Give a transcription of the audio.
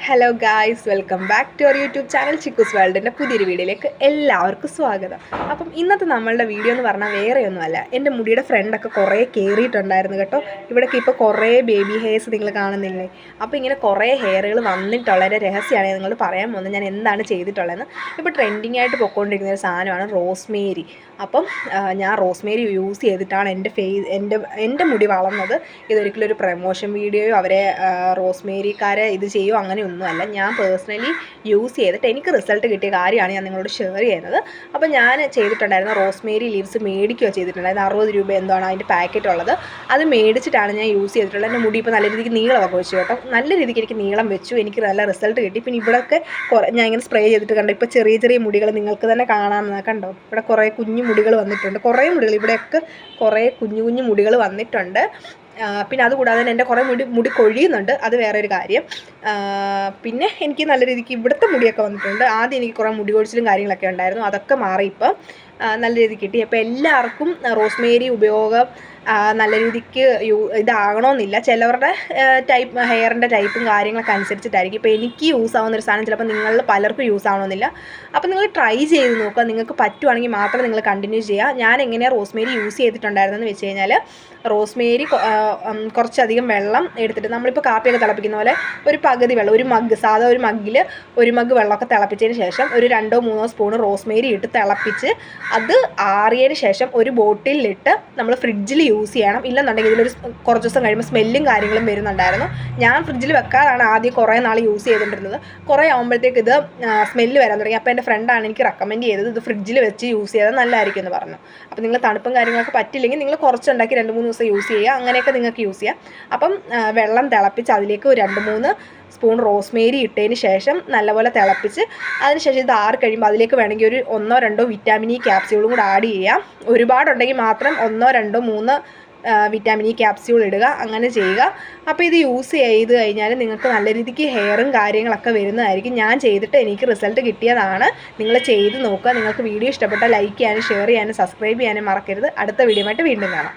Hello guys, welcome back to our YouTube channel Chikkus വേൾഡിൻ്റെ പുതിയൊരു വീഡിയോയിലേക്ക് എല്ലാവർക്കും സ്വാഗതം. അപ്പം ഇന്നത്തെ നമ്മളുടെ വീഡിയോ എന്ന് പറഞ്ഞാൽ വേറെയൊന്നുമല്ല, എൻ്റെ മുടിയുടെ ഫ്രണ്ടൊക്കെ കുറേ കയറിയിട്ടുണ്ടായിരുന്നു കേട്ടോ. ഇവിടേക്ക് ഇപ്പോൾ കുറേ ബേബി ഹെയർസ് നിങ്ങൾ കാണുന്നില്ലേ. അപ്പോൾ ഇങ്ങനെ കുറേ ഹെയറുകൾ വന്നിട്ടുള്ളതിൻ്റെ രഹസ്യമാണ് നിങ്ങൾ പറയാൻ പോകുന്നത്. ഞാൻ എന്താണ് ചെയ്തിട്ടുള്ളതെന്ന്. ഇപ്പോൾ ട്രെൻഡിങ് ആയിട്ട് പൊയ്ക്കൊണ്ടിരിക്കുന്ന ഒരു സാധനമാണ് റോസ്മേരി. അപ്പം ഞാൻ റോസ്മേരി യൂസ് ചെയ്തിട്ടാണ് എൻ്റെ മുടി വളർന്നത്. ഇതൊരിക്കലും ഒരു പ്രമോഷൻ വീഡിയോയോ അവരെ റോസ്മേരിക്കാരെ ഇത് ചെയ്യുമോ അങ്ങനെയൊന്നുമല്ല. ഞാൻ പേഴ്സണലി യൂസ് ചെയ്തിട്ട് എനിക്ക് റിസൾട്ട് കിട്ടിയ കാര്യമാണ് ഞാൻ നിങ്ങളോട് ഷെയർ ചെയ്യുന്നത്. അപ്പോൾ ഞാൻ ചെയ്തിട്ടുണ്ടായിരുന്ന റോസ്മേരി ലീവ്സ് മേടിക്കുകയോ ചെയ്തിട്ടുണ്ടായിരുന്നു. 60 രൂപ എന്താണ് അതിൻ്റെ പാക്കറ്റ് ഉള്ളത്. അത് മേടിച്ചിട്ടാണ് ഞാൻ യൂസ് ചെയ്തിട്ടുള്ളത്. എൻ്റെ മുടി ഇപ്പോൾ നല്ല രീതിക്ക് നീളമൊക്കെ വെച്ചു കേട്ടോ. നല്ല രീതിക്ക് എനിക്ക് നീളം വെച്ചു. എനിക്ക് നല്ല റിസൾട്ട് കിട്ടി. പിന്നെ ഇവിടെയൊക്കെ ഞാൻ ഇങ്ങനെ സ്പ്രേ ചെയ്തിട്ട് കണ്ടോ, ഇപ്പോൾ ചെറിയ ചെറിയ മുടികൾ നിങ്ങൾക്ക് തന്നെ കാണാമെന്ന് കണ്ടോ. ഇവിടെ കുറേ കുഞ്ഞു മുടികൾ വന്നിട്ടുണ്ട്. കുറേ മുടികൾ ഇവിടെയൊക്കെ കുറേ കുഞ്ഞു കുഞ്ഞു മുടികൾ വന്നിട്ടുണ്ട്. പിന്നെ അതുകൂടാതെ തന്നെ എൻ്റെ കുറേ മുടി കൊഴിയുന്നുണ്ട്. അത് വേറെ ഒരു കാര്യം. പിന്നെ എനിക്ക് നല്ല രീതിക്ക് ഇവിടുത്തെ മുടിയൊക്കെ വന്നിട്ടുണ്ട്. ആദ്യം എനിക്ക് കുറേ മുടി കൊഴിച്ചിലും കാര്യങ്ങളൊക്കെ ഉണ്ടായിരുന്നു. അതൊക്കെ മാറി ഇപ്പം നല്ല രീതിക്ക് കിട്ടി. അപ്പോൾ എല്ലാവർക്കും റോസ്മേരി ഉപയോഗം നല്ല രീതിക്ക് ഇതാകണമെന്നില്ല. ചിലവരുടെ ഹെയറിൻ്റെ ടൈപ്പും കാര്യങ്ങളൊക്കെ അനുസരിച്ചിട്ടായിരിക്കും. ഇപ്പോൾ എനിക്ക് യൂസ് ആവുന്നൊരു സാധനം ചിലപ്പോൾ നിങ്ങളിൽ പലർക്കും യൂസ് ആവണമെന്നില്ല. അപ്പോൾ നിങ്ങൾ ട്രൈ ചെയ്ത് നോക്കുക. നിങ്ങൾക്ക് പറ്റുവാണെങ്കിൽ മാത്രം നിങ്ങൾ കണ്ടിന്യൂ ചെയ്യുക. ഞാൻ എങ്ങനെയാണ് റോസ്മേരി യൂസ് ചെയ്തിട്ടുണ്ടായിരുന്നെന്ന് വെച്ച് കഴിഞ്ഞാൽ, റോസ്മേരി കുറച്ചധികം വെള്ളം എടുത്തിട്ട് നമ്മളിപ്പോൾ കാപ്പിയൊക്കെ തിളപ്പിക്കുന്ന പോലെ ഒരു പകുതി വെള്ളം, ഒരു മഗ്, സാധാ ഒരു മഗ്ഗിൽ ഒരു മഗ് വെള്ളമൊക്കെ തിളപ്പിച്ചതിന് ശേഷം ഒരു 2-3 സ്പൂൺ റോസ്മേരി ഇട്ട് തിളപ്പിച്ച് അത് ആറിയതിന് ശേഷം ഒരു ബോട്ടിലിട്ട് നമ്മൾ ഫ്രിഡ്ജിൽ യൂസ് ചെയ്യണം. ഇല്ലെന്നുണ്ടെങ്കിൽ ഇതിലൊരു കുറച്ച് ദിവസം കഴിയുമ്പോൾ സ്മെല്ലും കാര്യങ്ങളും വരുന്നുണ്ടായിരുന്നു. ഞാൻ ഫ്രിഡ്ജിൽ വെക്കാതാണ് ആദ്യം കുറേ നാൾ യൂസ് ചെയ്തുകൊണ്ടിരുന്നത്. കുറേ ആകുമ്പോഴത്തേക്ക് ഇത് സ്മെല്ല് വരാൻ തുടങ്ങി. അപ്പോൾ എൻ്റെ ഫ്രണ്ടാണ് എനിക്ക് റെക്കമെൻഡ് ചെയ്തത് ഇത് ഫ്രിഡ്ജിൽ വെച്ച് യൂസ് ചെയ്താൽ നല്ലതായിരിക്കും എന്ന് പറഞ്ഞു. അപ്പോൾ നിങ്ങൾ തണുപ്പും കാര്യങ്ങളൊക്കെ പറ്റില്ലെങ്കിൽ നിങ്ങൾ കുറച്ചുണ്ടാക്കി 2-3 ദിവസം യൂസ് ചെയ്യുക. അങ്ങനെയൊക്കെ നിങ്ങൾക്ക് യൂസ് ചെയ്യാം. അപ്പം വെള്ളം തിളപ്പിച്ച് അതിലേക്ക് ഒരു 2-3 സ്പൂൺ റോസ്മേരി ഇട്ടതിന് ശേഷം നല്ലപോലെ തിളപ്പിച്ച് അതിനുശേഷം ഇത് ആറി കഴിയുമ്പോൾ അതിലേക്ക് വേണമെങ്കിൽ ഒരു 1-2 വിറ്റാമിൻ ഇ ക്യാപ്സ്യൂളും കൂടെ ആഡ് ചെയ്യാം. ഒരുപാടുണ്ടെങ്കിൽ മാത്രം 1-2-3 വിറ്റാമിൻ ഇ ക്യാപ്സ്യൂൾ ഇടുക. അങ്ങനെ ചെയ്യുക. അപ്പോൾ ഇത് യൂസ് ചെയ്ത് കഴിഞ്ഞാൽ നിങ്ങൾക്ക് നല്ല രീതിക്ക് ഹെയറും കാര്യങ്ങളൊക്കെ വരുന്നതായിരിക്കും. ഞാൻ ചെയ്തിട്ട് എനിക്ക് റിസൾട്ട് കിട്ടിയതാണ്. നിങ്ങൾ ചെയ്ത് നോക്കുക. നിങ്ങൾക്ക് വീഡിയോ ഇഷ്ടപ്പെട്ടാൽ ലൈക്ക് ചെയ്യാനും ഷെയർ ചെയ്യാനും സബ്സ്ക്രൈബ് ചെയ്യാനും മറക്കരുത്. അടുത്ത വീഡിയോ ആയിട്ട് വീണ്ടും കാണാം.